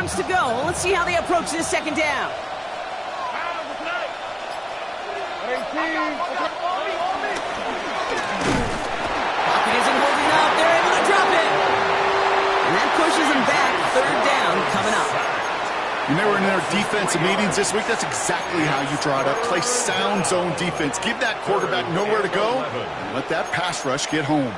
yards to go. Let's see how they approach this second down. Pocket isn't holding up. They're able to drop it. And that pushes them back. Third down coming up. When they were in their defensive meetings this week, that's exactly how you draw it up. Play sound zone defense. Give that quarterback nowhere to go, and let that pass rush get home.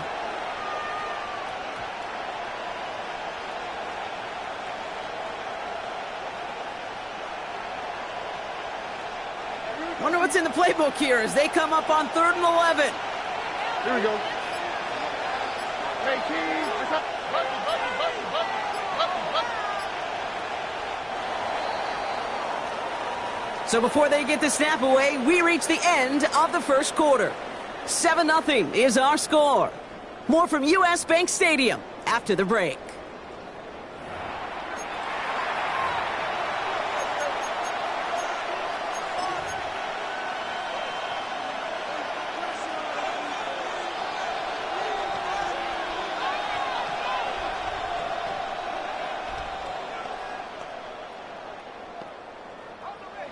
Wonder what's in the playbook here as they come up on 3rd and 11. Here we go. So before they get the snap away, we reach the end of the first quarter. 7-0 is our score. More from U.S. Bank Stadium after the break.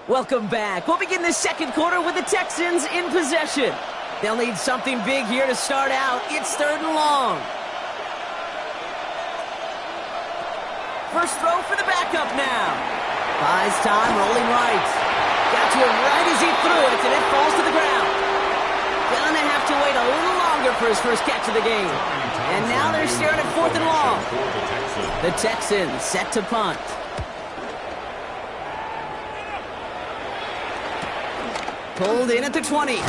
Welcome back. We'll begin the second quarter with the Texans in possession. They'll need something big here to start out. It's 3rd and long. First throw for the backup now. Buys time, rolling right. Got to him right as he threw it, and it falls to the ground. Gonna have to wait a little longer for his first catch of the game. And now they're staring at 4th and long. The Texans set to punt. Pulled in at the 20. And a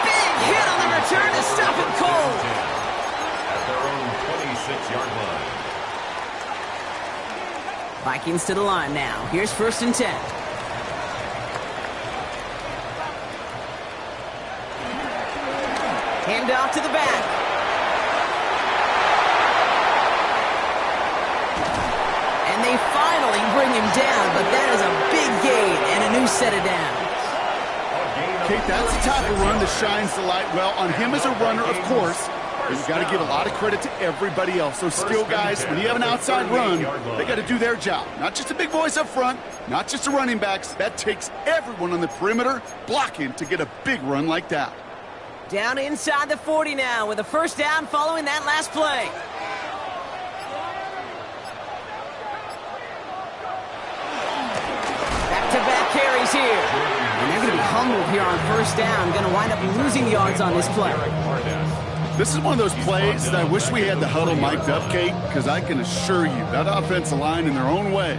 big hit on the return to stop him cold. At their own 26-yard line. Vikings to the line now. Here's 1st and 10. Hand off to the back. And they finally bring him down, but that is a big gain and a new set of downs. Kate, that's the type of run that shines the light well on him as a runner, of course. But you've got to give a lot of credit to everybody else. Those skill guys, when you have an outside run, they got to do their job. Not just a big voice up front, not just the running backs. That takes everyone on the perimeter blocking to get a big run like that. Down inside the 40 now with a first down following that last play. Back-to-back carries here. And they're going to be humbled here on first down. Going to wind up losing yards on this play. This is one of those plays that I wish we had the huddle mic'd up, Kate, because I can assure you that offensive line in their own way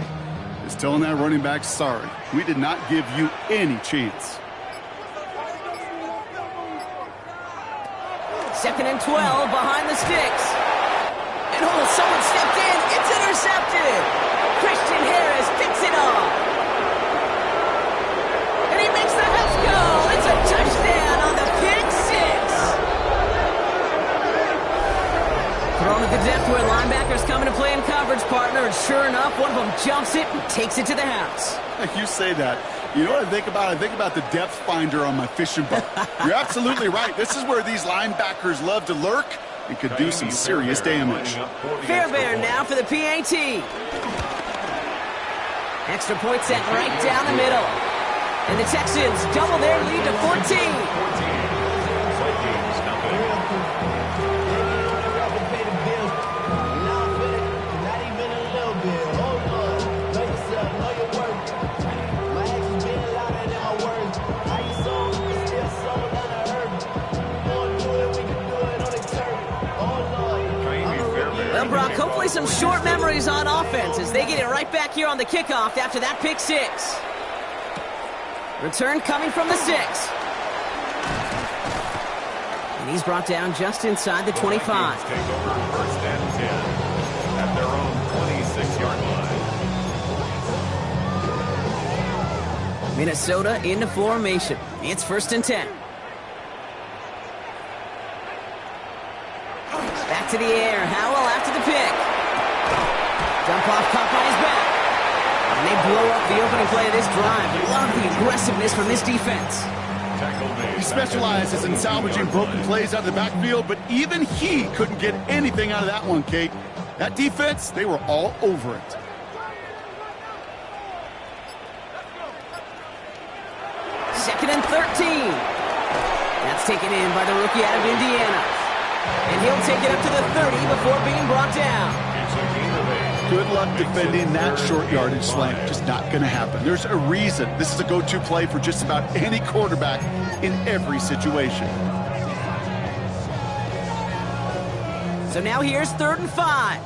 is telling that running back, sorry, we did not give you any chance. 2nd and 12 behind the sticks. And someone stepped in. It's intercepted. Christian Harris picks it off. And he makes the Huffs go. It's a touchdown on the pick six. Thrown at the depth where linebackers come into play in coverage, partner. And sure enough, one of them jumps it and takes it to the house. You say that. You know what I think about? I think about the depth finder on my fishing boat. You're absolutely right. This is where these linebackers love to lurk and could do some serious damage. Fairbairn now for the PAT. Extra point set right down the middle. And the Texans double their lead to 14. Well, Brock, hopefully some short memories on offense as they get it right back here on the kickoff after that pick six. Return coming from the 6. And he's brought down just inside the 25. Take over first and 10 at their own 26-yard line. Minnesota into formation. It's 1st and 10. Back to the air. Howell after the pick. Dump off caught by his back. And they blow up the opening play of this drive. Love the aggressiveness from this defense. He specializes in salvaging broken plays out of the backfield, but even he couldn't get anything out of that one, Kate. That defense, they were all over it. 13. That's taken in by the rookie out of Indiana. And he'll take it up to the 30 before being brought down. Good luck defending that short yardage slant. Just not going to happen. There's a reason this is a go-to play for just about any quarterback in every situation. So now here's 3rd and 5.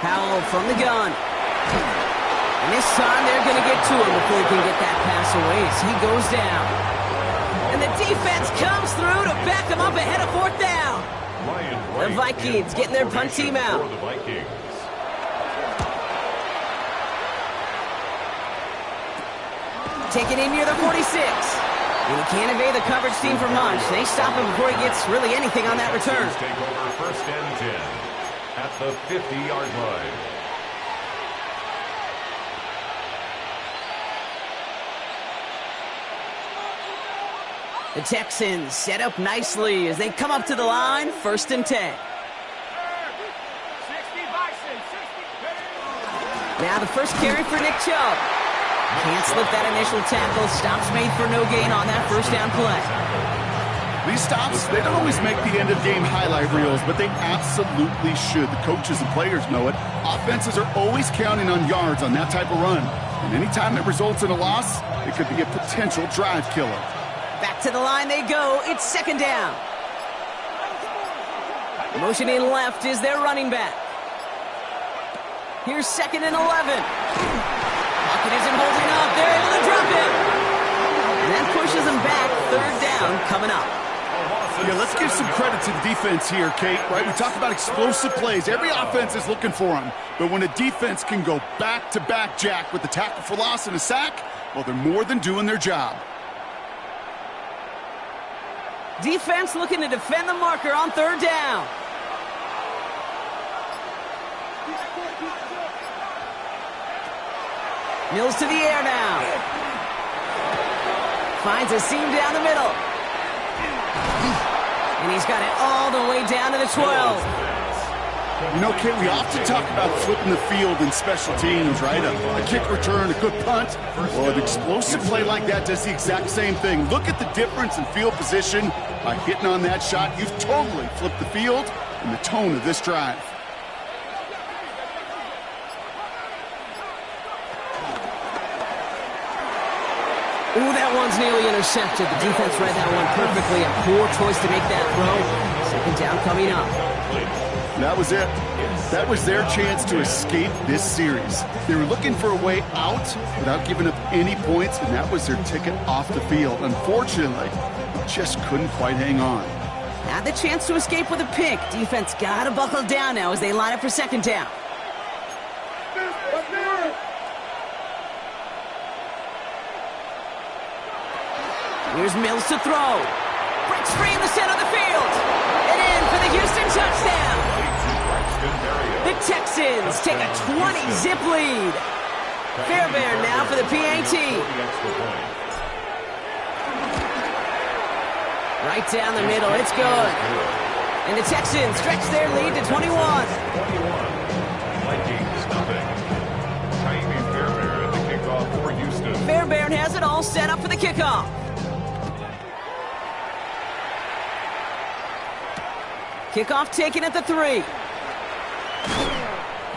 Powell from the gun. And this time they're going to get to him before he can get that pass away as he goes down. And the defense comes through to back him up ahead of 4th down. The Vikings getting their punt team out. Taken in near the 46. And he can't evade the coverage team for much. They stop him before he gets really anything on that return. Take over 1st and 10 at the 50-yard line. The Texans set up nicely as they come up to the line, 1st and 10. Now the first carry for Nick Chubb. Can't slip that initial tackle. Stops made for no gain on that 1st down play. These stops, they don't always make the end-of-game highlight reels, but they absolutely should. The coaches and players know it. Offenses are always counting on yards on that type of run. And anytime it results in a loss, it could be a potential drive killer. Back to the line they go. It's 2nd down. Motioning left is their running back. Here's 2nd and 11. Pocket isn't holding up. They're able to drop it. And that pushes them back. 3rd down coming up. Yeah, let's give some credit to the defense here, Kate, right? We talk about explosive plays. Every offense is looking for them. But when a defense can go back-to-back, Jack, with a tackle for loss and a sack, well, they're more than doing their job. Defense looking to defend the marker on 3rd down. Mills to the air now. Finds a seam down the middle. And he's got it all the way down to the 12. You know, Kate, we often talk about flipping the field in special teams, right? A kick return, a good punt. Well, an explosive play like that does the exact same thing. Look at the difference in field position. By hitting on that shot, you've totally flipped the field and the tone of this drive. Ooh, that one's nearly intercepted. The defense read that one perfectly. A poor choice to make that throw. 2nd down coming up. That was it. That was their chance to escape this series. They were looking for a way out without giving up any points, and that was their ticket off the field. Unfortunately, they just couldn't quite hang on. Had the chance to escape with a pick. Defense got to buckle down now as they line up for 2nd down. Here's Mills to throw. Breaks free in the center of the field. And in for the Houston touchdown. The Texans take a 20-zip lead. Fairbairn now for the PAT. Right down the middle. It's good. And the Texans stretch their lead to 21. Vikings nothing. Tiny Fairbairn, the kickoff for Houston. Fairbairn has it all set up for the kickoff. Kickoff taken at the 3.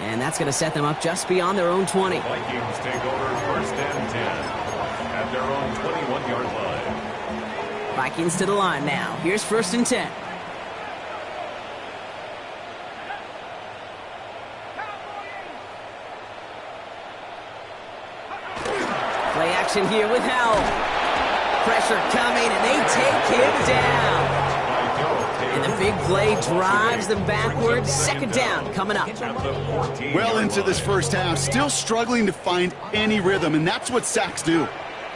And that's going to set them up just beyond their own 20. Vikings take over 1st and 10 at their own 21-yard line. Vikings to the line now. Here's 1st and 10. Play action here with Howell. Pressure coming, and they take him down. And the big play drives them backwards. 2nd down coming up. Well into this first half, still struggling to find any rhythm, and that's what sacks do.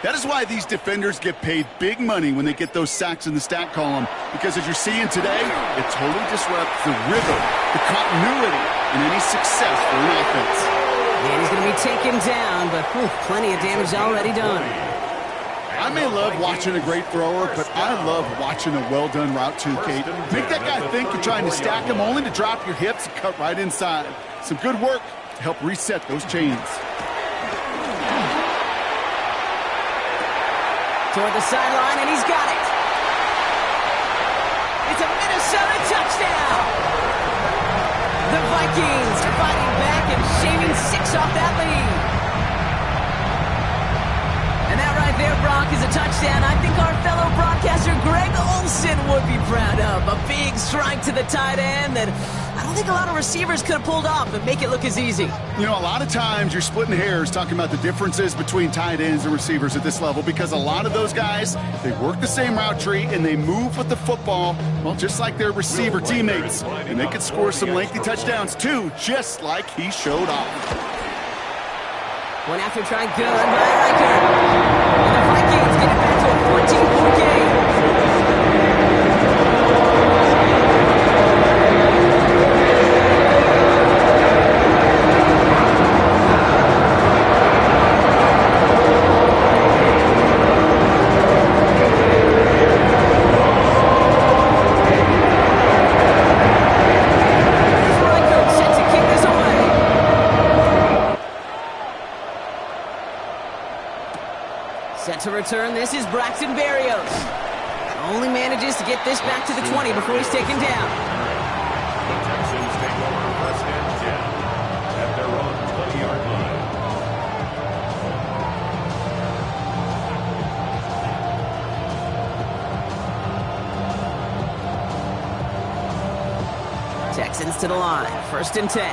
That is why these defenders get paid big money when they get those sacks in the stat column, because as you're seeing today, it totally disrupts the rhythm, the continuity, and any success for an offense. And he's going to be taken down, but plenty of damage already done. I may love watching a great thrower, but I love watching a well-done route too, Kate. Make that guy think you're trying to stack him only to drop your hips and cut right inside. Some good work to help reset those chains. Toward the sideline, and he's got it. It's a Minnesota touchdown. The Vikings are fighting back and shaving 6 off that lead. And that right there, Brock, is a touchdown I think our fellow broadcaster Greg Olsen would be proud of. A big strike to the tight end that I don't think a lot of receivers could have pulled off and make it look as easy. You know, a lot of times you're splitting hairs talking about the differences between tight ends and receivers at this level because a lot of those guys, they work the same route tree and they move with the football, well, just like their receiver teammates. And they could score some lengthy touchdowns too, just like he showed off. One after try good by Riker. And the Vikings get it back to a 14-point game. Set to return, this is Braxton Berrios. Only manages to get this back to the 20 before he's taken down. The Texans take over first and 10 at their own 20-yard line. Texans to the line, first and 10.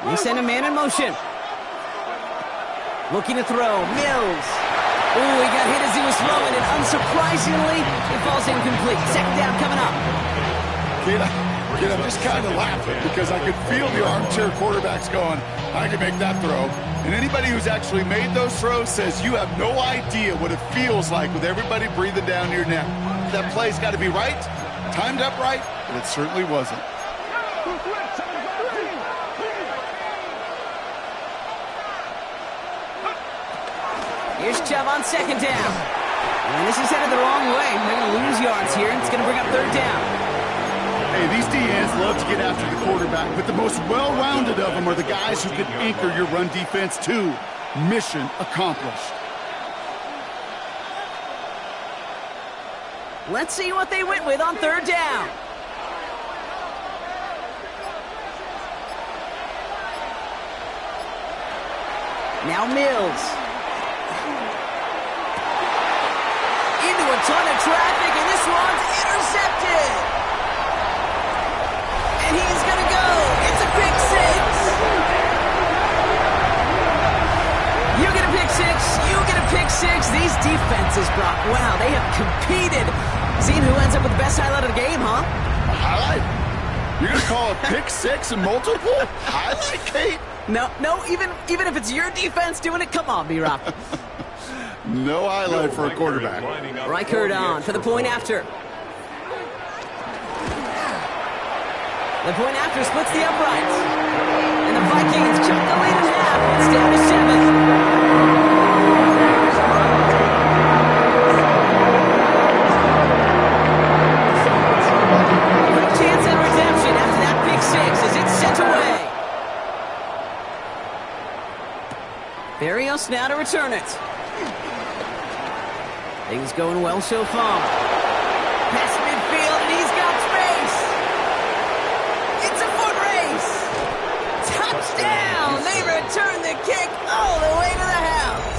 They send a man in motion. Looking to throw, Mills. Ooh, he got hit as he was throwing, and unsurprisingly, it falls incomplete. Second down coming up. Kid, I'm just kind of laughing because I could feel the armchair quarterbacks going, I can make that throw. And anybody who's actually made those throws says you have no idea what it feels like with everybody breathing down your neck. That play's got to be right, timed up right, but it certainly wasn't. Here's Chubb on second down. And this is headed the wrong way. They're going to lose yards here, and it's going to bring up third down. Hey, these DNs love to get after the quarterback, but the most well-rounded of them are the guys who can anchor your run defense too. Mission accomplished. Let's see what they went with on third down. Now Mills. Into a ton of traffic, and this one's intercepted. And he's going to go. It's a pick six. You get a pick six. You get a pick six. These defenses, Brock, wow, they have competed. Seeing who ends up with the best highlight of the game, huh? A highlight? You're going to call a pick six and multiple? Highlight, Kate? No, even if it's your defense doing it, come on, B-Rock. No highlight for a quarterback. Reichert on for the point after. The point after splits the uprights. And the Vikings chop the lead in half. It's down to 7. No chance at redemption after that pick six as it's sent away. Berrios now to return it. Things going well so far. Past midfield, and he's got space. It's a foot race. Touchdown! They return the kick all the way to the house.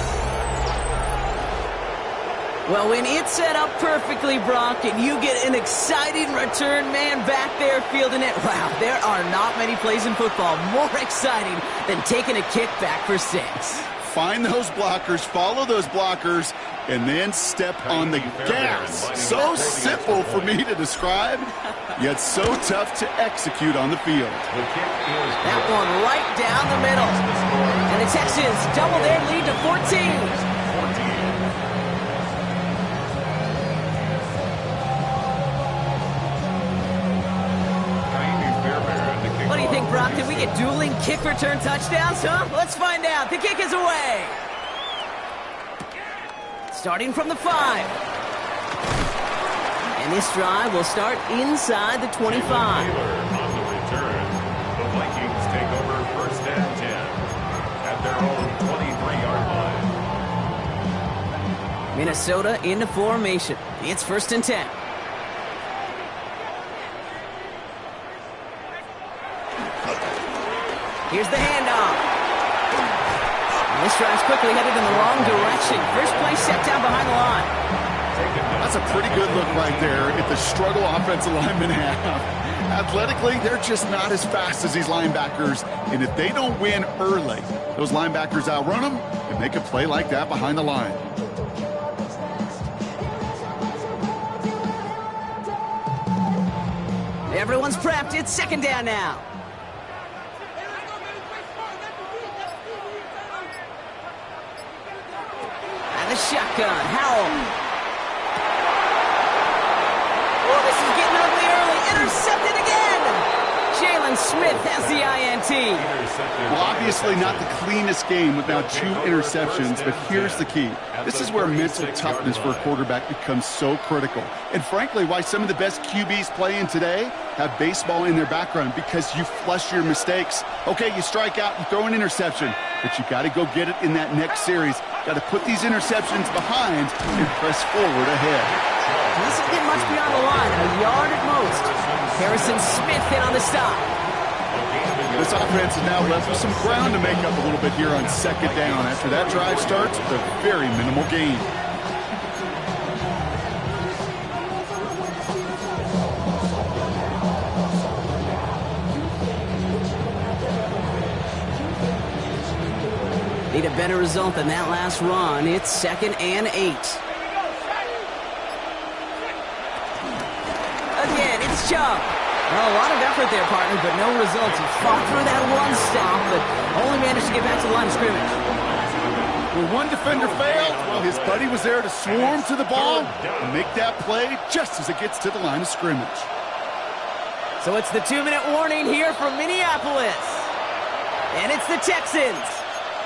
Well, when it's set up perfectly, Brock, and you get an exciting return man back there fielding it, wow, there are not many plays in football more exciting than taking a kick back for 6. Find those blockers, follow those blockers, and then step on the gas. So simple for me to describe, yet so tough to execute on the field. That one right down the middle. And the Texans double their lead to 14. What do you think, Brock? Can we get dueling kick return touchdowns, huh? Let's find out. The kick is away. Starting from the 5. And this drive will start inside the 25. On the return, the Vikings take over first and 10 at their own 23-yard line. Minnesota into formation. It's first and 10. Here's the handoff. And this drive's quickly headed in the wrong direction. First play set down behind the line. That's a pretty good look right there at the struggle offensive linemen have. Athletically, they're just not as fast as these linebackers. And if they don't win early, those linebackers outrun them and make a play like that behind the line. Everyone's prepped. It's second down now. And the shotgun. Howell. Oh, this is getting ugly early. Intercepted again. Jalen Smith has the INT. Well, obviously not the cleanest game with now 2 interceptions, but here's the key. This is where mental toughness for a quarterback becomes so critical. And frankly, why some of the best QBs playing today have baseball in their background, because you flush your mistakes. Okay, you strike out, you throw an interception, but you got to go get it in that next series. Got to put these interceptions behind and press forward ahead. This isn't getting much beyond the line, a yard at most. Harrison Smith in on the stop. This offense is now left with some ground to make up a little bit here on second down after that drive starts with a very minimal gain. Need a better result than that last run. It's second and 8. Again, it's Chubb. Well, a lot of effort there, partner, but no results. He fought through that one stop, but only managed to get back to the line of scrimmage. When one defender failed, well, his buddy was there to swarm to the ball and make that play just as it gets to the line of scrimmage. So it's the 2-minute warning here from Minneapolis. And it's the Texans.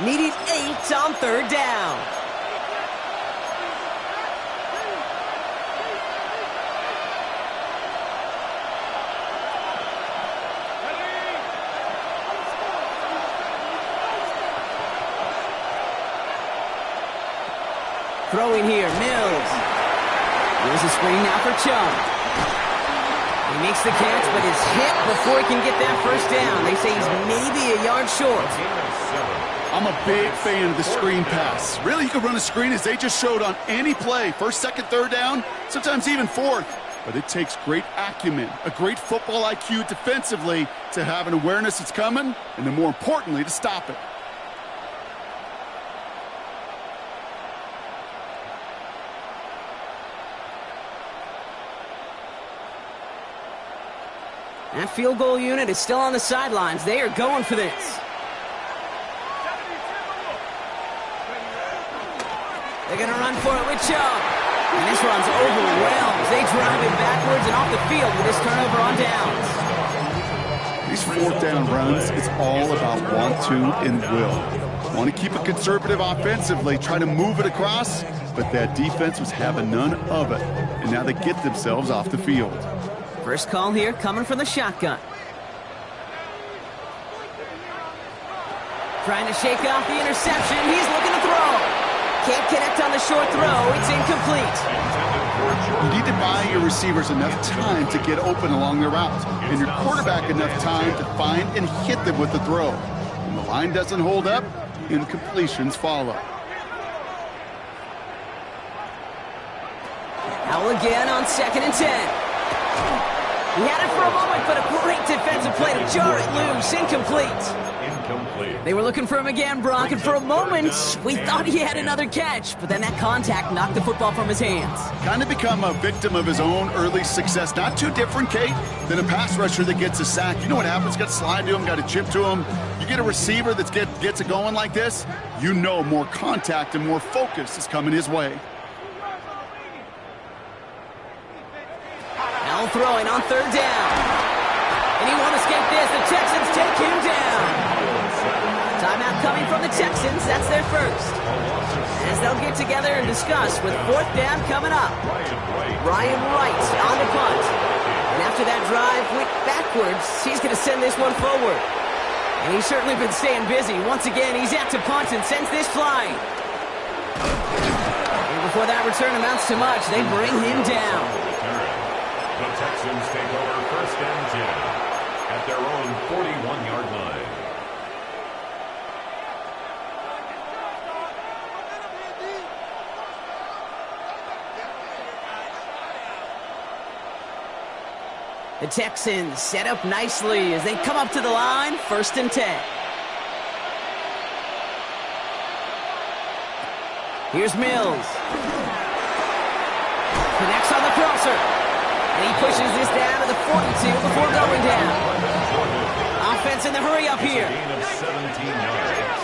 Needing 8 on third down. Throwing here, Mills. Here's a screen now for Chubb. He makes the catch, but is hit before he can get that first down. They say he's maybe a yard short. I'm a big fan of the screen pass. Really, you can run a screen as they just showed on any play. First, second, third down, sometimes even fourth. But it takes great acumen, a great football IQ defensively to have an awareness it's coming, and then more importantly, to stop it. That field goal unit is still on the sidelines. They are going for this. They're going to run for it with Chubb. And this run's overwhelmed. They drive him backwards and off the field with this turnover on downs. These fourth down runs, it's all about want to and will. Want to keep it conservative offensively, try to move it across, but that defense was having none of it. And now they get themselves off the field. First call here coming from the shotgun. Trying to shake off the interception. He's looking to throw. Can't connect on the short throw. It's incomplete. You need to buy your receivers enough time to get open along their routes, and your quarterback enough time to find and hit them with the throw. When the line doesn't hold up, incompletions follow. Howell again on second and 10. He had it for a moment, but a great defensive play to jar it loose. Incomplete. They were looking for him again, Brock, and for a moment, we thought he had another catch, but then that contact knocked the football from his hands. Kind of become a victim of his own early success. Not too different, Kate, than a pass rusher that gets a sack. You know what happens? Got to slide to him, got to chip to him. You get a receiver that gets it going like this, you know more contact and more focus is coming his way. Now throwing on third down. And he won't escape this. The Texans take him down. Timeout coming from the Texans. That's their first. As they'll get together and discuss with fourth down coming up. Ryan Wright on after that drive went backwards, he's going to send this one forward. And he's certainly been staying busy. Once again, he's out to punt and sends this flying. And before that return amounts to much, they bring him down. The Texans take over first and 10 at their own 41-yard line. The Texans set up nicely as they come up to the line, first and 10. Here's Mills. Connects on the crosser. And he pushes this down to the 42 before going down. Offense in the hurry up here. Gain of 17 yards.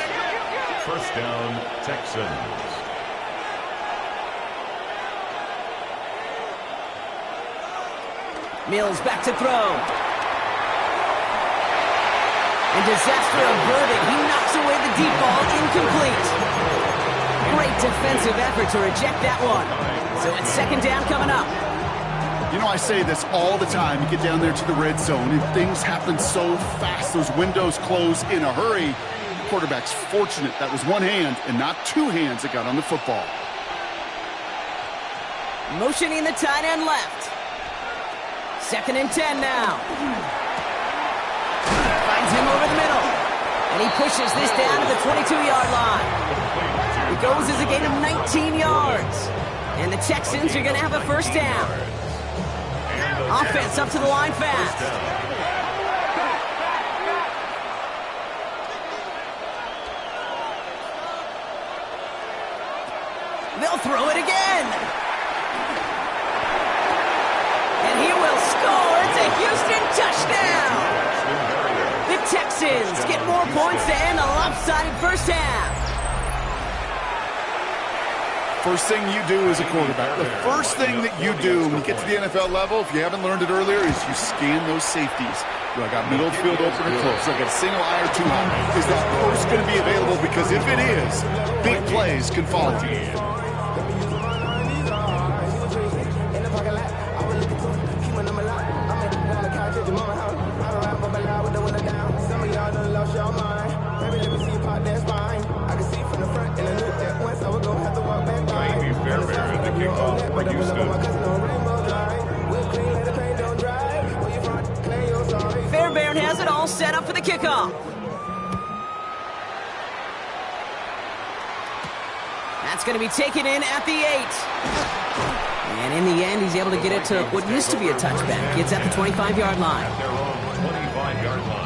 First down, Texans. Mills back to throw. And disaster averted. He knocks away the deep ball, incomplete. Great defensive effort to reject that one. So it's second down coming up. You know, I say this all the time. You get down there to the red zone, and things happen so fast. Those windows close in a hurry. The quarterback's fortunate that was one hand and not two hands that got on the football. Motioning the tight end left. Second and 10 now. Finds him over the middle. And he pushes this down to the 22-yard line. It goes as a gain of 19 yards. And the Texans are going to have a first down. Offense up to the line fast. They'll throw it again. And he will score. It's a Houston touchdown. The Texans get more points to end a lopsided first half. First thing you do as a quarterback, the first thing that you do when you get to the NFL level, if you haven't learned it earlier, is you scan those safeties. Do I got middle of the field open or close? Do I got a single eye or two high? Is that post going to be available? Because if it is, big plays can follow. Fairbairn has it all set up for the kickoff. That's going to be taken in at the 8. And in the end, he's able to get it to what used to be a touchback. It's at the 25-yard line. At their own 25-yard line.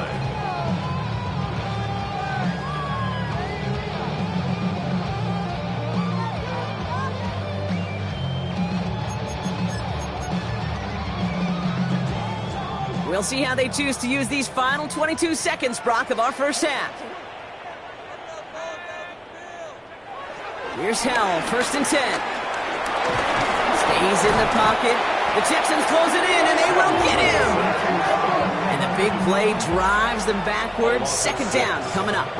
We'll see how they choose to use these final 22 seconds, Brock, of our first half. Here's Hell, first and 10. Stays in the pocket. The Texans close it in, and they will get him. And the big play drives them backwards. Second down coming up.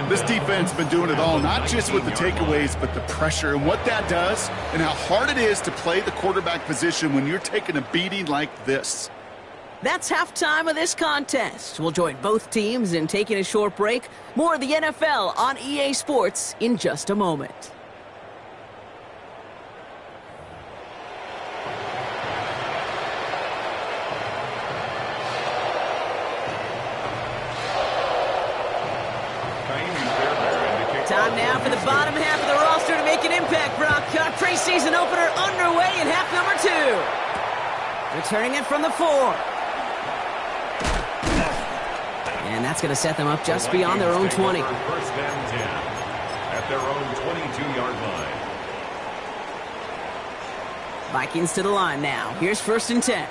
This defense has been doing it all, not just with the takeaways, but the pressure and what that does and how hard it is to play the quarterback position when you're taking a beating like this. That's halftime of this contest. We'll join both teams in taking a short break. More of the NFL on EA Sports in just a moment. Time now for the bottom half of the roster to make an impact, Brock. Preseason opener underway in half number 2. Returning it from the 4. And that's going to set them up just beyond their own 20. First and 10 at their own 22-yard line. Vikings to the line now. Here's first and 10.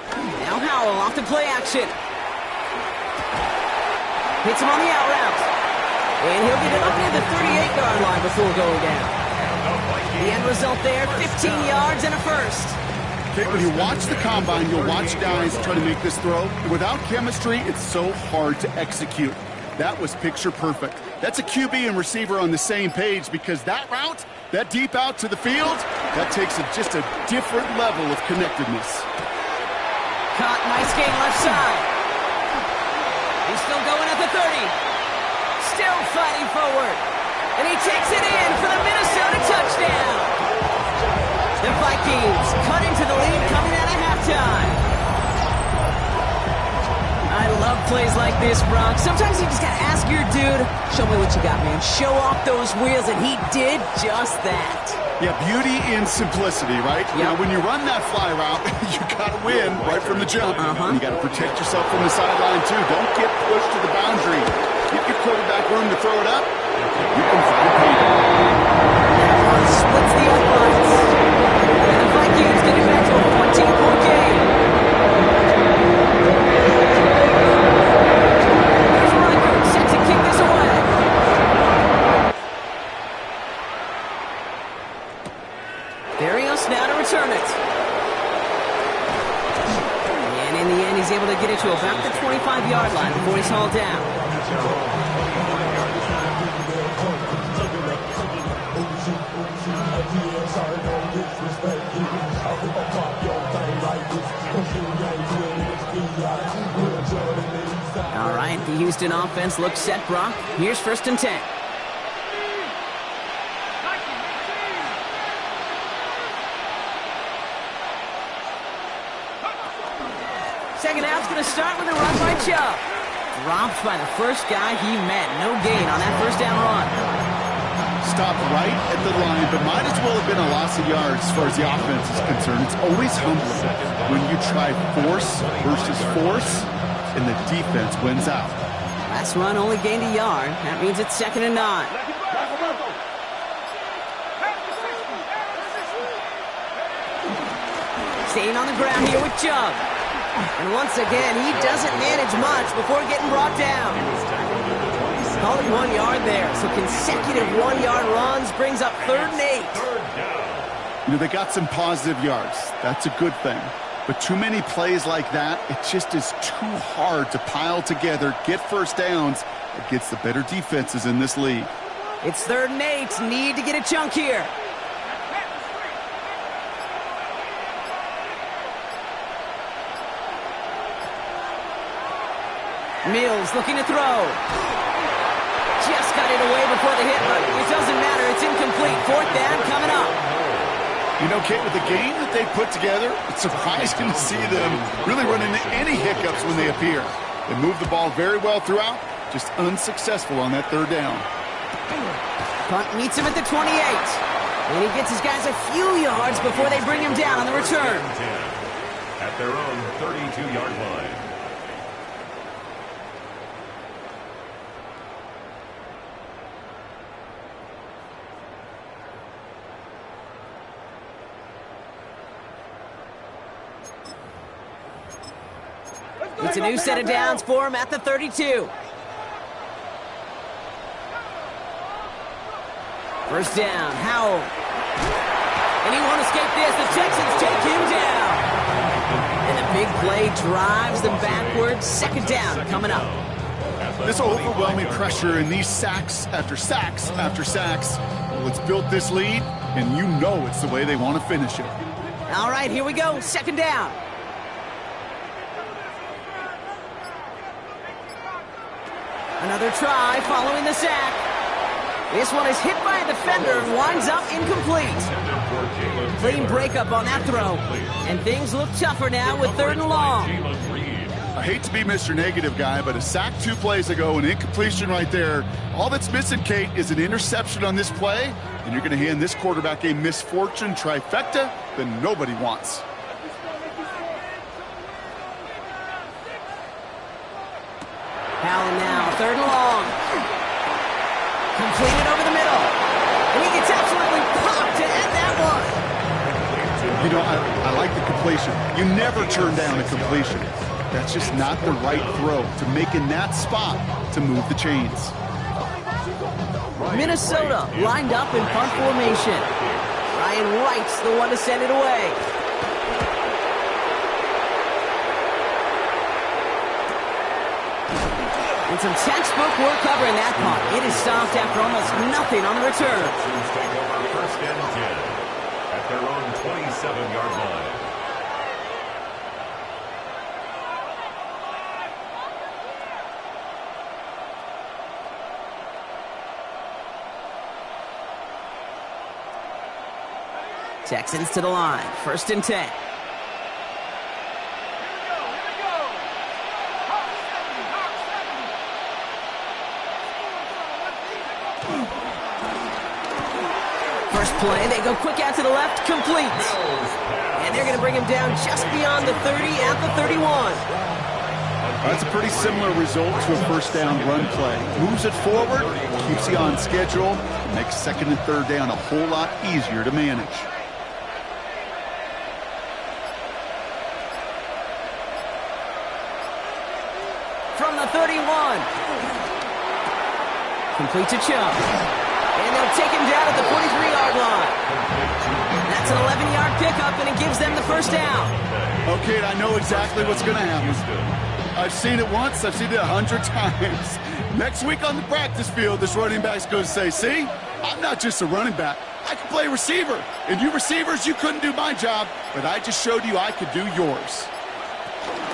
Now Howell off the play action. Hits him on the out route. And he'll get it up near the 38-yard line before going down. The end result there, 15 yards and a first. Okay, when you watch the combine, you'll watch guys try to make this throw. Without chemistry, it's so hard to execute. That was picture perfect. That's a QB and receiver on the same page, because that route, that deep out to the field, that takes just a different level of connectedness. Caught, nice gain left side. He's still going at the 30. Still fighting forward. And he takes it in for the Minnesota touchdown. The Vikings cut into the lead coming out of halftime. I love plays like this, Brock. Sometimes you just gotta ask your dude, show me what you got, man. Show off those wheels, and he did just that. Yeah, beauty in simplicity, right? Yep. Now, when you run that fly route, you gotta win right from the jump. And you gotta protect yourself from the sideline, too. Don't get pushed to the boundary. Give your quarterback room to throw it up. You can find payday. That one splits the uprights. And the Vikings get it back to a 14-point game. Now to return it. And in the end, he's able to get it to about the 25-yard line before he's hauled down. All right, the Houston offense looks set, Brock. Here's 1st and 10. Second half's going to start with a run by Chubb. Dropped by the first guy he met. No gain on that first down run. Stopped right at the line, but might as well have been a loss of yards as far as the offense is concerned. It's always humbling when you try force versus force, and the defense wins out. Last run only gained a yard. That means it's 2nd and 9. Staying on the ground here with Chubb. And once again, he doesn't manage much before getting brought down. Only 1 yard there, so consecutive 1-yard runs brings up 3rd and 8. You know, they got some positive yards. That's a good thing. But too many plays like that, it just is too hard to pile together, get first downs against the better defenses in this league. It's 3rd and 8. Need to get a chunk here. Mills looking to throw. Just got it away before the hit, but it doesn't matter. It's incomplete. 4th down coming up. You know, Kate, with the game that they put together, it's surprising to see them really run into any hiccups when they appear. They move the ball very well throughout, just unsuccessful on that 3rd down. Punt meets him at the 28. And he gets his guys a few yards before they bring him down on the return. At their own 32-yard line. It's a new set of downs for him at the 32. 1st down, Howell. And he won't escape this. The Texans take him down. And the big play drives them backwards. 2nd down coming up. This overwhelming pressure and these sacks after sacks after sacks. Well, it's built this lead, and you know it's the way they want to finish it. All right, here we go. 2nd down. Another try following the sack. This one is hit by a defender and winds up incomplete. Clean breakup on that throw. And things look tougher now with 3rd and long. I hate to be Mr. Negative guy, but a sack 2 plays ago, an incompletion right there. All that's missing, Kate, is an interception on this play, and you're going to hand this quarterback a misfortune trifecta that nobody wants. Allen now, 3rd and long. Completed over the middle. And he gets absolutely popped to end that one. You know, I like the completion. You never turn down a completion. That's just not the right throw to make in that spot to move the chains. Minnesota lined up in punt formation. Ryan Wright's the one to send it away. some textbook work covering that punt. It is stopped after almost nothing on the return. Texans take over first and 10 at their own 27-yard line. Texans to the line. First and 10. First play, they go quick out to the left, complete. And they're going to bring him down just beyond the 30 at the 31. That's a pretty similar result to a first down run play. Moves it forward, keeps you on schedule, makes second and third down a whole lot easier to manage. From the 31. Complete to Chubb. And they'll take him down at the 43-yard line. That's an 11-yard pickup, and it gives them the first down. Okay, I know exactly what's going to happen. I've seen it once. I've seen it 100 times. Next week on the practice field, this running back's going to say, see, I'm not just a running back. I can play receiver. And you receivers, you couldn't do my job, but I just showed you I could do yours.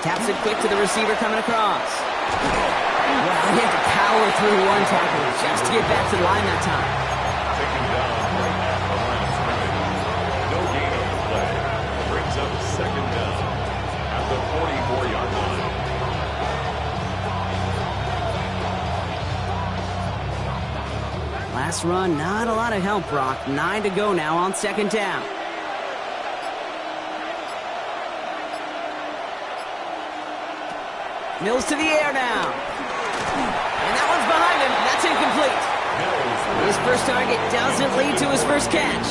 Taps it quick to the receiver coming across. Well, he had to power through one tackle just to get back to the line that time. Taken down right at the line of scrimmage. No gain on the play. Brings up second down at the 44-yard line. Last run, not a lot of help, Brock. 9 to go now on second down. Mills to the air now. And that one's behind him. That's incomplete. His first target doesn't lead to his first catch.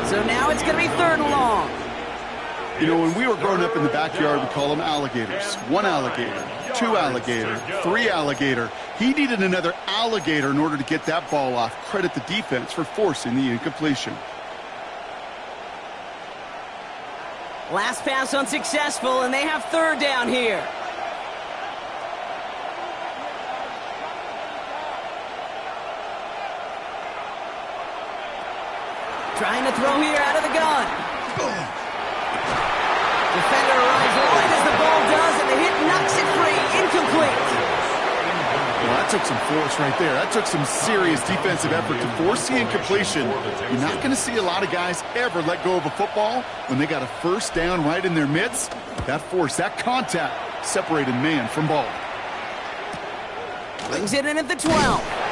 So now it's going to be third and long. You know, when we were growing up in the backyard, we call them alligators. 1 alligator, 2 alligator, 3 alligator. He needed another alligator in order to get that ball off. Credit the defense for forcing the incompletion. Last pass unsuccessful, and they have third down here. Trying to throw here out of the gun. Defender arrives right as the ball does, and the hit knocks it free. Incomplete. Well, that took some force right there. That took some serious defensive effort to force the incompletion. You're not going to see a lot of guys ever let go of a football when they got a first down right in their midst. That force, that contact, separated man from ball. Brings it in at the 12.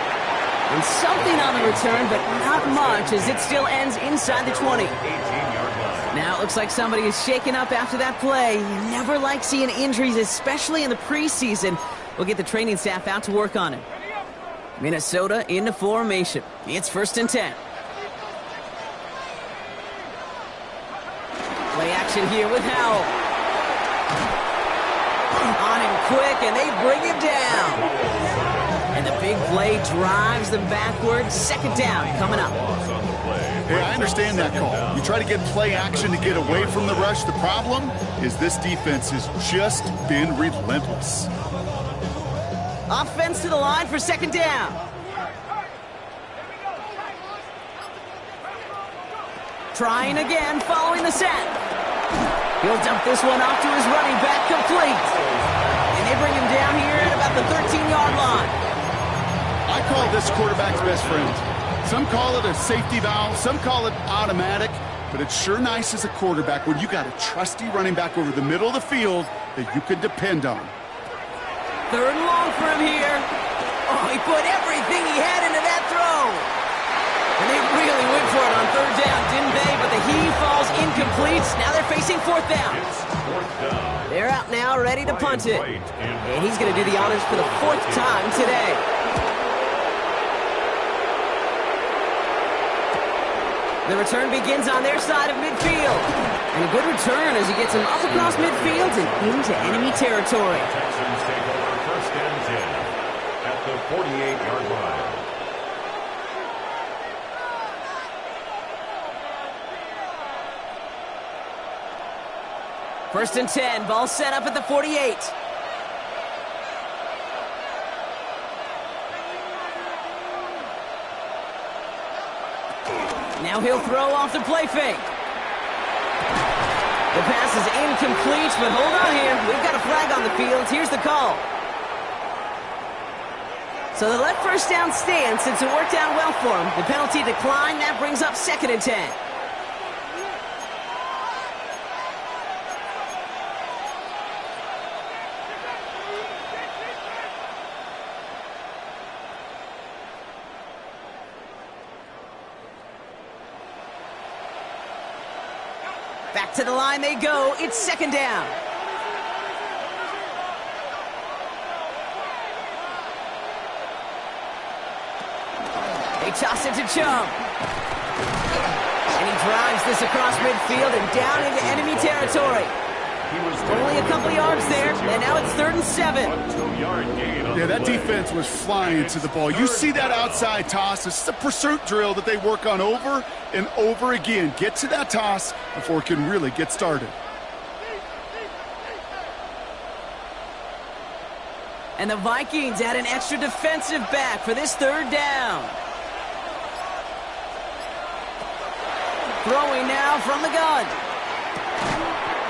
And something on the return, but not much, as it still ends inside the 20. Now it looks like somebody is shaken up after that play. You never like seeing injuries, especially in the preseason. We'll get the training staff out to work on it. Minnesota into formation. It's first and 10. Play action here with Howell. On him quick, and they bring him down. And the big play drives them backwards. Second down coming up. Hey, I understand that call. You try to get play action to get away from the rush. The problem is this defense has just been relentless. Offense to the line for second down. Trying again, following the set. He'll dump this one off to his running back, complete. And they bring him down here at about the 13-yard line. I call this quarterback's best friend. Some call it a safety valve, some call it automatic, but it's sure nice as a quarterback when you got a trusty running back over the middle of the field that you can depend on. Third and long for him here. Oh, he put everything he had into that throw. And they really went for it on third down, didn't they? But the heave falls incomplete. Now they're facing fourth down. They're out now, ready to punt it. And he's going to do the honors for the 4th time today. The return begins on their side of midfield. And a good return as he gets him up across midfield and into enemy territory. Texans take over first and 10 at the 48-yard line. First and 10, ball set up at the 48. Now he'll throw off the play fake. The pass is incomplete, but hold on here. We've got a flag on the field. Here's the call. So they let first down stand since it worked out well for him. The penalty declined. That brings up 2nd and 10. Back to the line they go. It's 2nd down. They toss it to Chubb. And he drives this across midfield and down into enemy territory. Only a couple yards there, and now it's 3rd and 7. Yeah, that defense was flying to the ball. You see that outside toss. It's a pursuit drill that they work on over and over again. Get to that toss before it can really get started. And the Vikings add an extra defensive back for this 3rd down. Throwing now from the gun.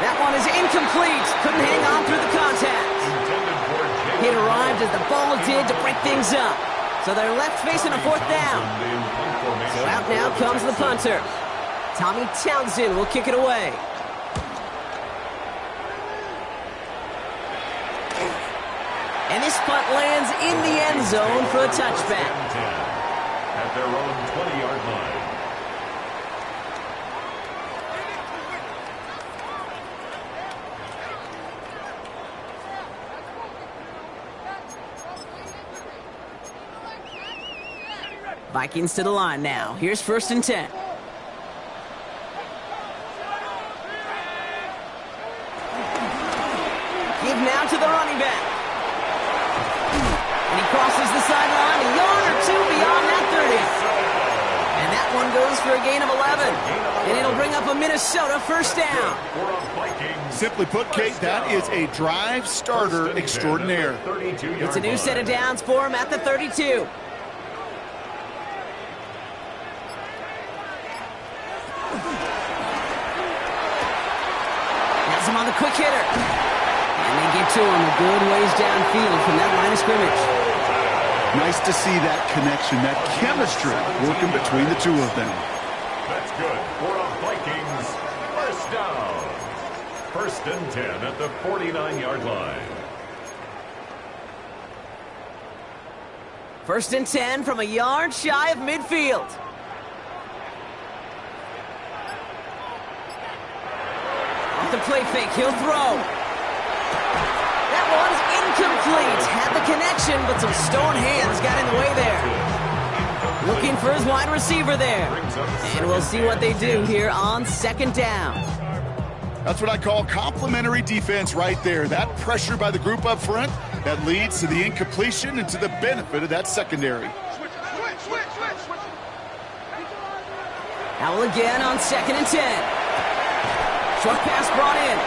That one is incomplete. Couldn't hang on through the contact. It arrived as the ball did to break things up. So they're left facing a 4th down. So out now comes the punter. Tommy Townsend will kick it away. And this punt lands in the end zone for a touchback. At their own 20-yard line. Vikings to the line now. Here's 1st and 10. Give now to the running back. And he crosses the sideline a yard or 2 beyond that 30. And that one goes for a gain of 11. And it'll bring up a Minnesota 1st down. Simply put, Kate, that is a drive starter extraordinaire. It's a new set of downs for him at the 32. Has him on the quick hitter. And they get to him a good ways downfield from that line of scrimmage. Nice to see that connection, that chemistry working between the two of them. That's good for a Vikings 1st down. 1st and 10 at the 49-yard line. 1st and 10 from a yard shy of midfield. Off the play fake, he'll throw. That one's incomplete. Had the connection, but some stone hands got in the way there. Looking for his wide receiver there. And we'll see what they do here on 2nd down. That's what I call complimentary defense right there. That pressure by the group up front, that leads to the incompletion and to the benefit of that secondary. Howell again on 2nd and 10. Short pass brought in.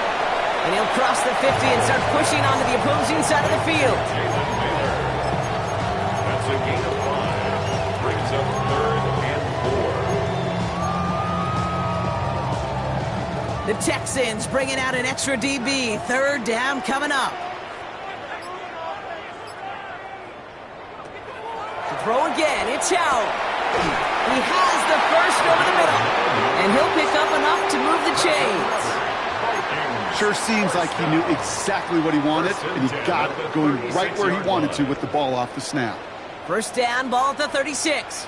And he'll cross the 50 and start pushing onto the opposing side of the field. That's a gain of 5. Brings up 3rd and 4. The Texans bringing out an extra DB. 3rd down coming up. To throw again, it's Howell. He has the first over the middle. And he'll pick up enough to move the chains. Sure seems like he knew exactly what he wanted, and he got it going right where he wanted to with the ball off the snap. 1st down, ball at the 36.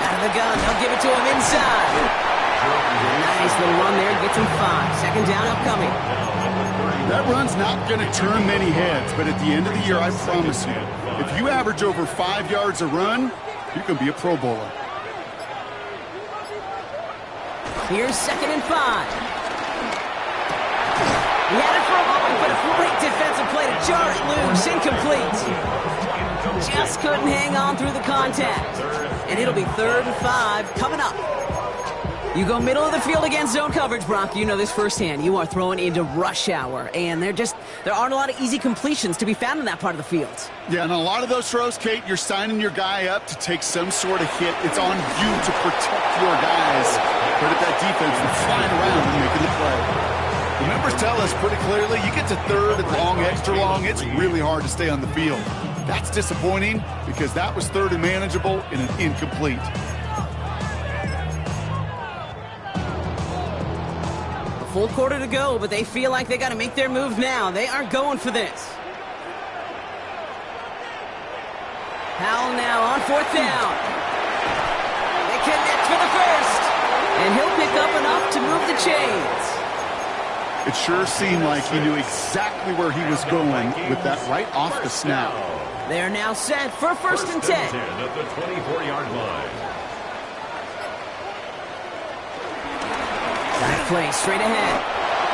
Out of the gun, they'll give it to him inside. Nice little run there, gets him 5. 2nd down upcoming. That run's not going to turn many heads, but at the end of the year, I promise you, if you average over 5 yards a run, you can be a Pro Bowler. Here's 2nd and 5. He had it for a moment, but a great defensive play to jar it loose. Incomplete. Just couldn't hang on through the contact. And it'll be 3rd and 5 coming up. You go middle of the field against zone coverage, Brock. You know this firsthand. You are throwing into rush hour, and there aren't a lot of easy completions to be found in that part of the field. Yeah, and a lot of those throws, Kate, you're signing your guy up to take some sort of hit. It's on you to protect your guys. Credit that defense for flying around and making the play. The members tell us pretty clearly, you get to third and long, extra long, it's really hard to stay on the field. That's disappointing because that was third and manageable and an incomplete. Full quarter to go, but they feel like they got to make their move now. They are going for this. Howell now on fourth down. They connect for the first. And he'll pick up enough to move the chains. It sure seemed like he knew exactly where he was going with that right off the snap. They're now set for first and 10. At the 24-yard line. That play straight ahead.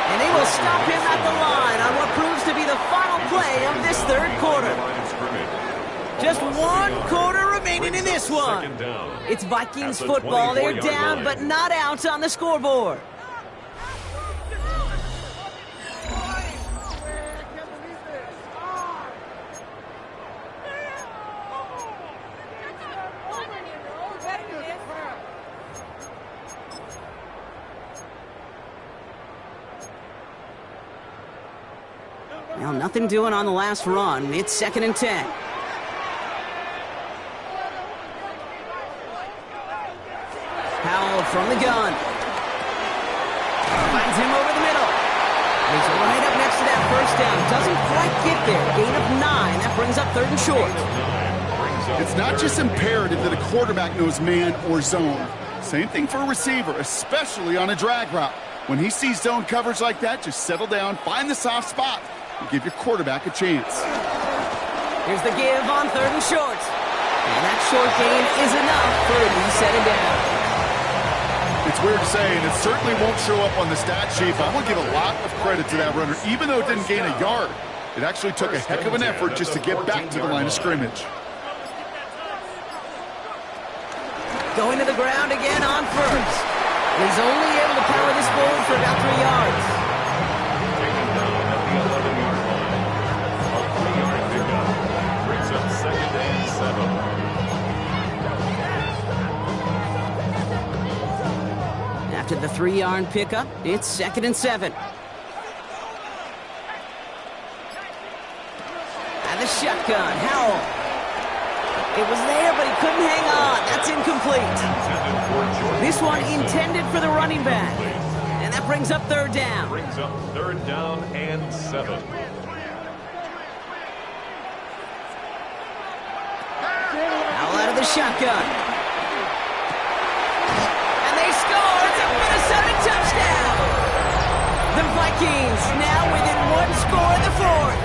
And they will stop him at the line on what proves to be the final play of this third quarter. Just one quarter remaining in this one. It's Vikings football. They're down, but not out on the scoreboard. Well, nothing doing on the last run. It's second and 10. Howell from the gun. Finds him over the middle. He's right up next to that first down. Doesn't quite get there. Gain of 9. That brings up third and short. It's not just imperative that a quarterback knows man or zone. Same thing for a receiver, especially on a drag route. When he sees zone coverage like that, just settle down, find the soft spot, and give your quarterback a chance. Here's the give on third and short. And that short gain is enough for a new set it down. It's weird to say, and it certainly won't show up on the stat sheet, but I want to give a lot of credit to that runner. Even though it didn't gain a yard, it actually took a heck of an effort just to get back to the line of scrimmage. Going to the ground again on first. He's only able to power this forward for about 3 yards. Taken down at the 11-yard line. A 3-yard pickup brings up second and 7. After the 3-yard pickup, it's second and 7. And the shotgun, Howell. It was there, but he couldn't hang on. That's incomplete. This one intended for the running back. And that brings up third down. Brings up third down and 7. Howell out of the shotgun. And they score. It's a Minnesota touchdown. The Vikings now within one score in the fourth.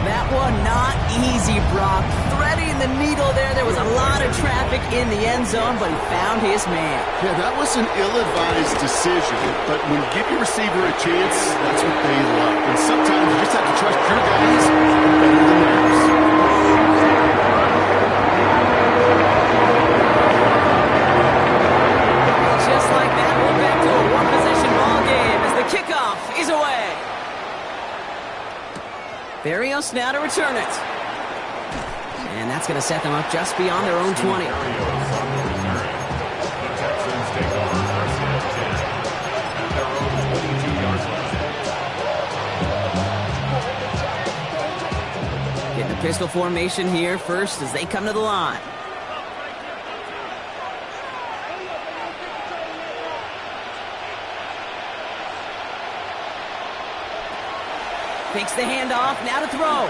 That one not easy, Brock. Threading the needle there. There was a lot of traffic in the end zone, but he found his man. Yeah, that was an ill-advised decision, but when you give your receiver a chance, that's what they love. And sometimes you just have to trust your guys better than theirs. Just like that, we're back to a one-possession ball game as the kickoff is away. Berrios now to return it. And that's going to set them up just beyond their own 20. The Texans take over first and 10 at their own 22-yard line. Getting a pistol formation here first as they come to the line. Takes the handoff, now to throw.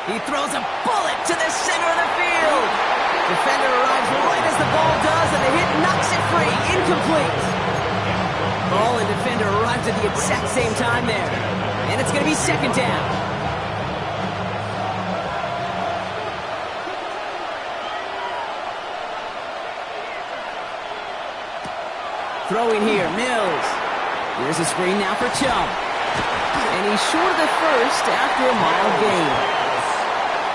He throws a bullet to the center of the field. Defender arrives right as the ball does, and the hit knocks it free. Incomplete. Ball and defender arrives at the exact same time there. And it's going to be second down. Throwing here, Mills. Here's a screen now for Chubb. And he's short of the first after a mild gain.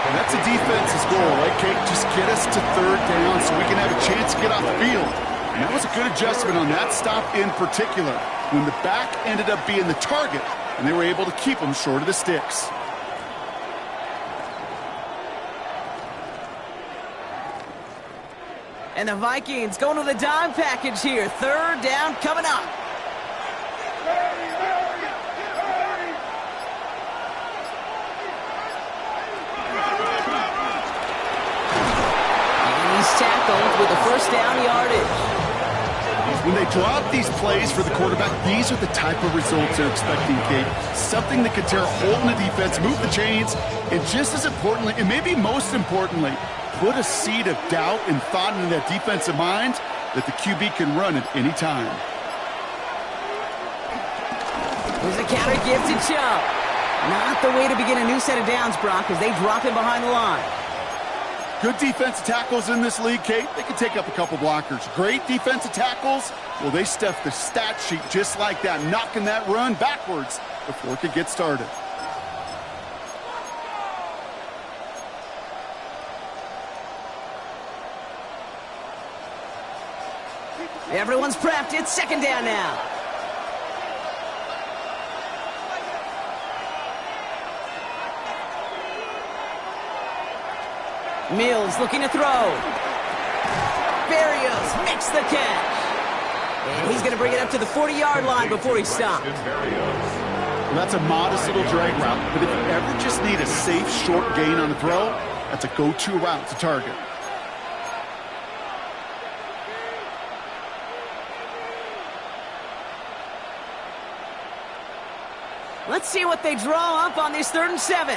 And that's a defense's goal, right, Kate? Just get us to third down so we can have a chance to get off the field. And that was a good adjustment on that stop in particular, when the back ended up being the target, and they were able to keep him short of the sticks. And the Vikings going to the dime package here. Third down coming up. And he's tackled with the first down yardage. When they draw up these plays for the quarterback, these are the type of results they're expecting, Kate. Something that could tear a hole in the defense, move the chains, and just as importantly, and maybe most importantly, put a seed of doubt and thought into that defensive mind that the QB can run at any time. Here's a counter give to Chubb. Not the way to begin a new set of downs, Brock, as they drop him behind the line. Good defensive tackles in this league, Kate. They can take up a couple blockers. Great defensive tackles, well, they stuff the stat sheet just like that, knocking that run backwards before it could get started. Everyone's prepped. It's second down now. Mills looking to throw. Barrios makes the catch. And he's going to bring it up to the 40-yard line before he stops. Well, that's a modest little drag route, but if you ever just need a safe, short gain on the throw, that's a go-to route to target. Let's see what they draw up on this 3rd and 7.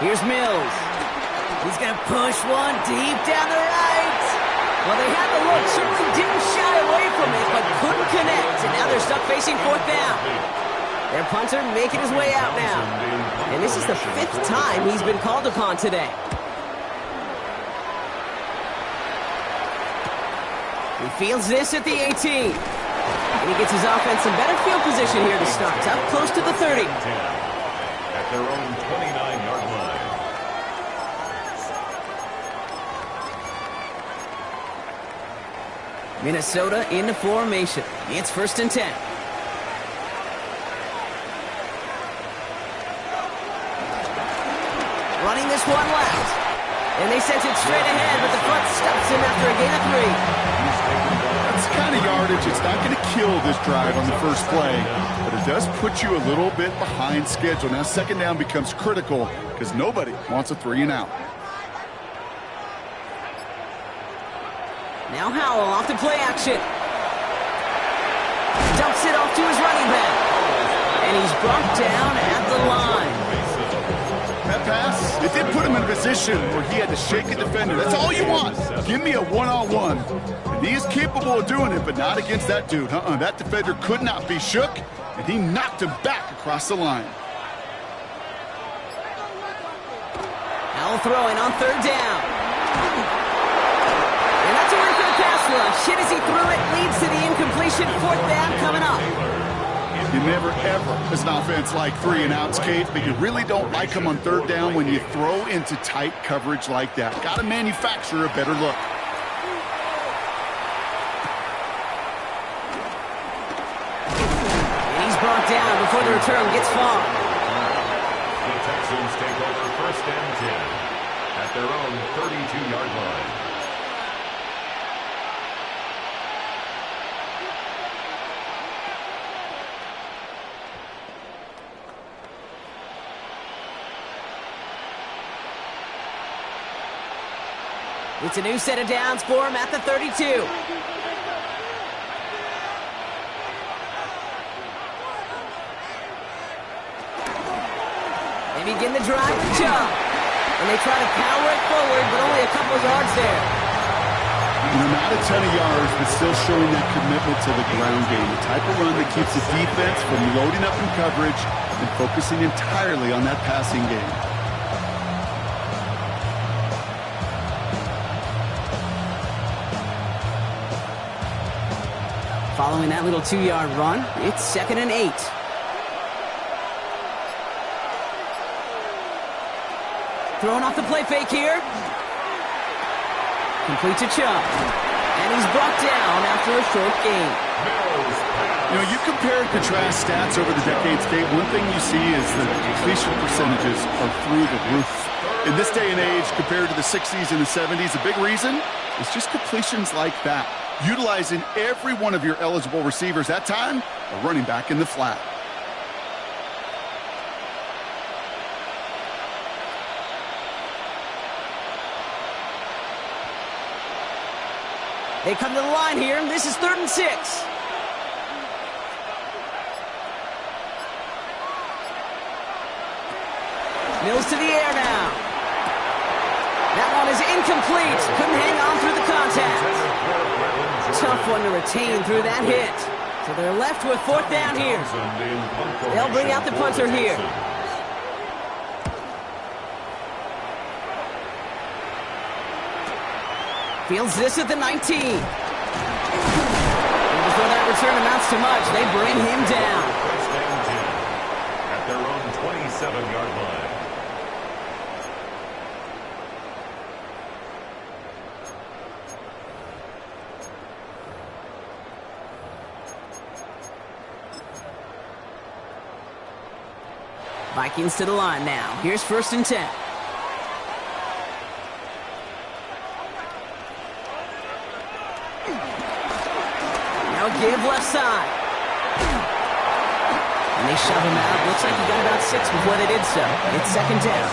Here's Mills. He's going to push one deep down the right. Well, they had the look, certainly didn't shy away from it, but couldn't connect. And now they're stuck facing 4th down. Their punter making his way out now. And this is the 5th time he's been called upon today. He fields this at the 18. And he gets his offense in better field position here to start. Up close to the 30. At their own 29-yard line. Minnesota into formation. It's 1st and 10. Running this one left. And they sent it straight ahead, but the front stops him after a gain of 3. That's the kind of yardage. It's not going to kill this drive on the first play, but it does put you a little bit behind schedule. Now second down becomes critical because nobody wants a 3 and out. Now Howell off to play action. Dumps it off to his running back. And he's brought down at the line. That pass, it did put him in a position where he had to shake a defender. That's all you want. Give me a one-on-one. And he is capable of doing it, but not against that dude. That defender could not be shook, and he knocked him back across the line. Howell throwing on 3rd down. And that's a win for the pass rush. Hit as he threw it, leads to the incompletion. 4th down coming up. You never, ever, as an offense, like 3 and outs, Kate, but you really don't like them on 3rd down when you throw into tight coverage like that. Got to manufacture a better look. And he's brought down before the return gets far. The Texans take over 1st and 10 at their own 32-yard line. It's a new set of downs for him at the 32. They begin the drive with Chubb. And they try to power it forward, but only a couple yards there. Not a ton of yards, but still showing that commitment to the ground game. The type of run that keeps the defense from loading up in coverage and focusing entirely on that passing game. Following that little 2-yard run, it's 2nd and 8. Throwing off the play fake here. Complete to Chubb. And he's brought down after a short gain. You know, you compare and contrast stats over the decades, Kate. One thing you see is the completion percentages are through the roof. In this day and age, compared to the 60s and the 70s, a big reason is just completions like that. Utilizing every one of your eligible receivers that time, a running back in the flat. They come to the line here. This is 3rd and 6. Mills to the air now. That one is incomplete. Couldn't hang on through the contact. Tough one to retain through that hit. So they're left with 4th down here. They'll bring out the punter here. Fields this at the 19. And before that return amounts to much, they bring him down. First down 10 at their own 27-yard line. Vikings to the line now. Here's 1st and 10. Now give left side. And they shove him out. Looks like he got about 6 before they did so. It's 2nd down.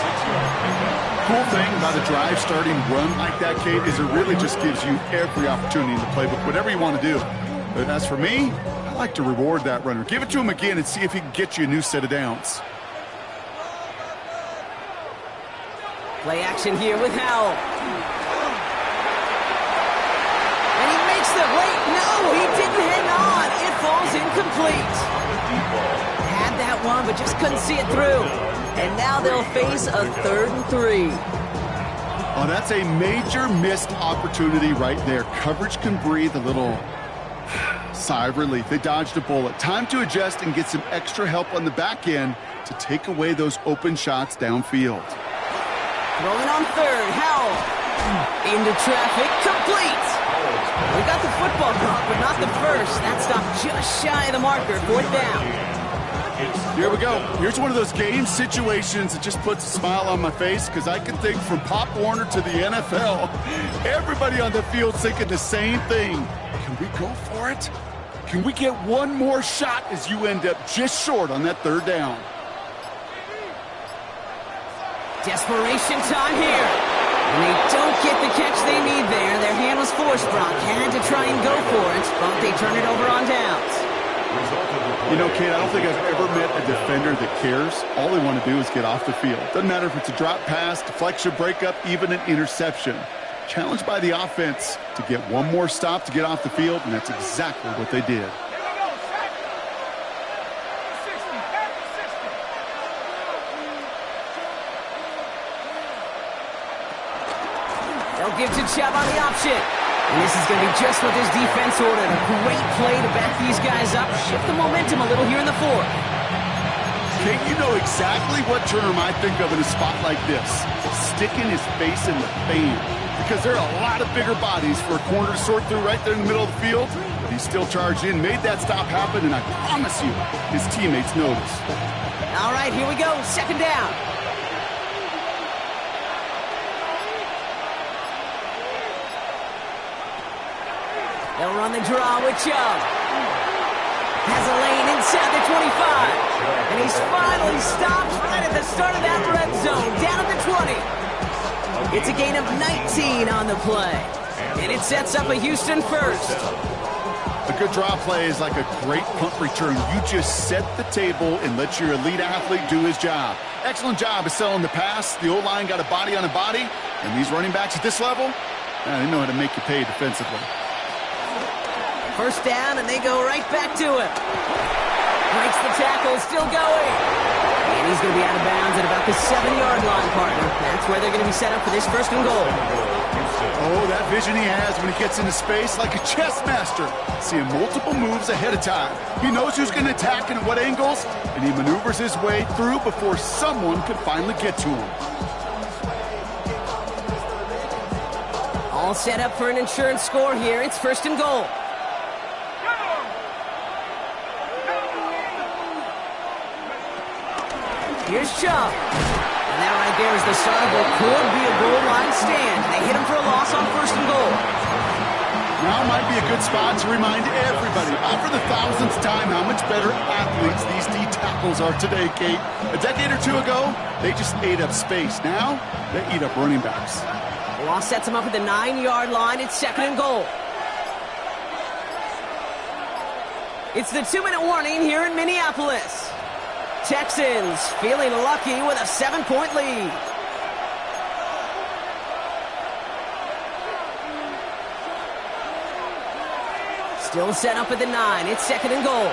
Cool thing about a drive starting run like that, Kate, is it really just gives you every opportunity in the playbook, whatever you want to do. But as for me, I like to reward that runner. Give it to him again and see if he can get you a new set of downs. Play action here with Howell. And he makes the wait. No, he didn't hang on. It falls incomplete. Had that one, but just couldn't see it through. And now they'll face a 3rd and 3. Oh, that's a major missed opportunity right there. Coverage can breathe a little sigh of relief. They dodged a bullet. Time to adjust and get some extra help on the back end to take away those open shots downfield. Rolling on 3rd, Howell. Into traffic, complete. We got the football caught, but not the first. That stop just shy of the marker, 4th down. Here we go. Here's one of those game situations that just puts a smile on my face because I can think from Pop Warner to the NFL. Everybody on the field thinking the same thing. Can we go for it? Can we get one more shot as you end up just short on that 3rd down? Desperation time here. And they don't get the catch they need there. Their hand was forced. Brock had to try and go for it, but they turn it over on downs. You know, Kate, I don't think I've ever met a defender that cares. All they want to do is get off the field. Doesn't matter if it's a drop pass, deflection, breakup, even an interception. Challenged by the offense to get one more stop to get off the field, and that's exactly what they did. They'll give to Chubb on the option. And this is going to be just what this defense ordered. A great play to back these guys up, shift the momentum a little here in the 4th. Kate, you know exactly what term I think of in a spot like this. Sticking his face in the fan. Because there are a lot of bigger bodies for a corner to sort through right there in the middle of the field. But he still charged in, made that stop happen, and I promise you, his teammates noticed. All right, here we go. 2nd down. They'll run the draw with Chubb. Has a lane inside the 25. And he's finally stopped right at the start of that red zone. Down at the 20. It's a gain of 19 on the play. And it sets up a Houston first. A good draw play is like a great punt return. You just set the table and let your elite athlete do his job. Excellent job of selling the pass. The O-line got a body on a body. And these running backs at this level, they know how to make you pay defensively. 1st down, and they go right back to it. Breaks the tackle, still going. And he's going to be out of bounds at about the 7-yard line, partner. That's where they're going to be set up for this 1st and goal. Oh, that vision he has when he gets into space like a chess master. Seeing multiple moves ahead of time. He knows who's going to attack and at what angles, and he maneuvers his way through before someone could finally get to him. All set up for an insurance score here. It's 1st and goal. Here's Chubb. And that right there is the start of what could be a goal line stand. They hit him for a loss on 1st and goal. Now might be a good spot to remind everybody, for the thousandth time, how much better athletes these D tackles are today, Kate. A decade or two ago, they just ate up space. Now, they eat up running backs. The loss sets him up at the 9-yard line. It's 2nd and goal. It's the 2-minute warning here in Minneapolis. Texans feeling lucky with a 7-point lead. Still set up at the 9. It's 2nd and goal.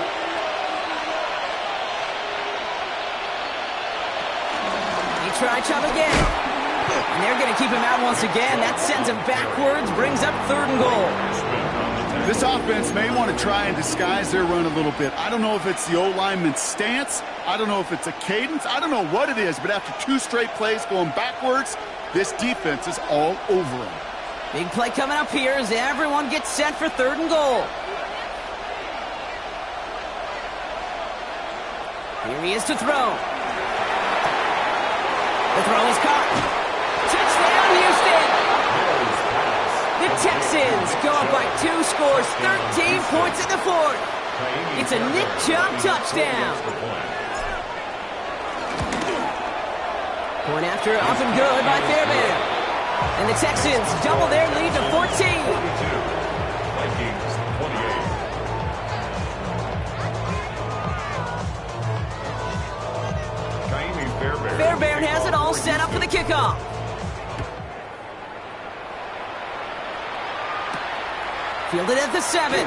They try Chubb again. And they're going to keep him out once again. That sends him backwards, brings up 3rd and goal. This offense may want to try and disguise their run a little bit. I don't know if it's the O-lineman's stance. I don't know if it's a cadence. I don't know what it is, but after 2 straight plays going backwards, this defense is all over him. Big play coming up here as everyone gets set for 3rd and goal. Here he is to throw. The throw is caught. Touchdown, Houston! The Texans go up by 2 scores, 13 points in the 4th. It's a Nick Chubb touchdown. Point after up and good by Fairbairn. And the Texans double their lead to 14. Fairbairn has it all set up for the kickoff. Fielded at the 7.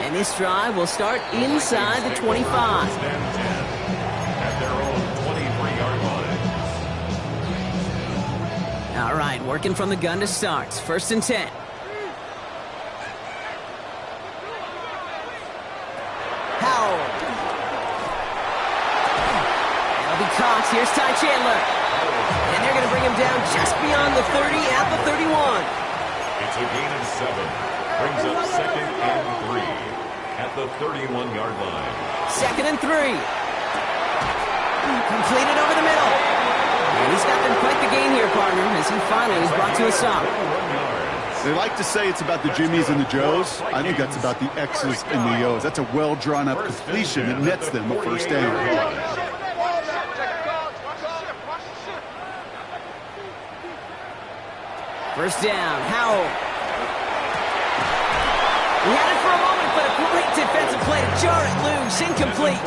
And this drive will start inside the 25. At their own 23-yard line. All right, working from the gun to start. 1st and 10. Howell. Cox, here's Ty Chandler. And they're going to bring him down just beyond the 30 at the 31. It's a gain of 7. Brings up 2nd and 3 at the 31-yard line. 2nd and 3. Completed over the middle. And he's got them quite the gain here, partner, as he finally is brought to a stop. They like to say it's about the Jimmies and the Joes. I think that's about the X's and the O's. That's a well-drawn-up completion that nets them a 1st down. First down, Howell. He had it for a moment, but a great defensive play to jar it loose, incomplete.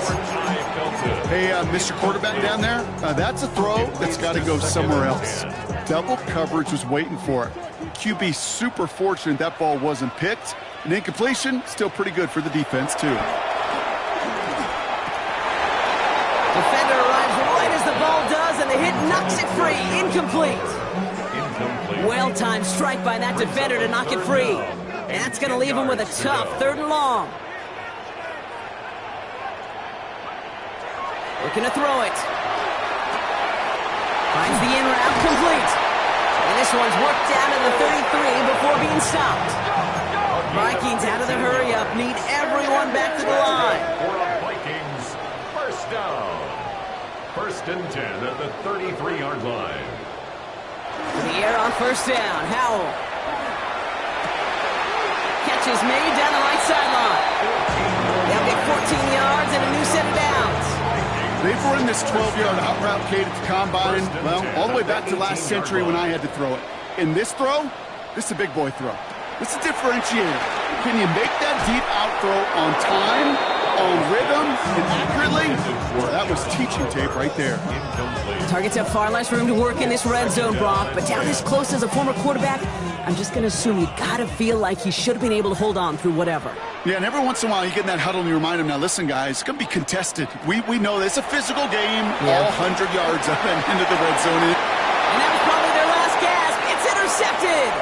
Hey, Mr. Quarterback down there, that's a throw that's got to go somewhere else. Double coverage was waiting for it. QB super fortunate that ball wasn't picked. An incompletion, still pretty good for the defense, too. Defender arrives right as the ball does, and the hit knocks it free, incomplete. Well-timed strike by that defender to knock it free. And that's going to leave him with a tough 3rd and long. Looking to throw it. Finds the in route, complete. And this one's worked down to the 33 before being stopped. Vikings out of the hurry-up need everyone back to the line. For a Vikings 1st down. 1st and 10 at the 33-yard line. In the air on 1st down, Howell. Catch is made down the right sideline. They'll get 14 yards and a new set of downs. They've run this 12-yard out route, Kate, at the combine, well, all the way back to last century when I had to throw it. In this throw, this is a big boy throw. This is a differentiator. Can you make that deep out throw on time, on rhythm, and accurately? Well, that was teaching tape right there. Targets have far less room to work in this red zone, Brock, but down this close as a former quarterback, I'm just going to assume you got to feel like he should have been able to hold on through whatever. Yeah, and every once in a while you get in that huddle and you remind him, now listen, guys, it's going to be contested. We know this. It's a physical game, all 100 yards up and into the red zone. And that was probably their last gasp. It's intercepted.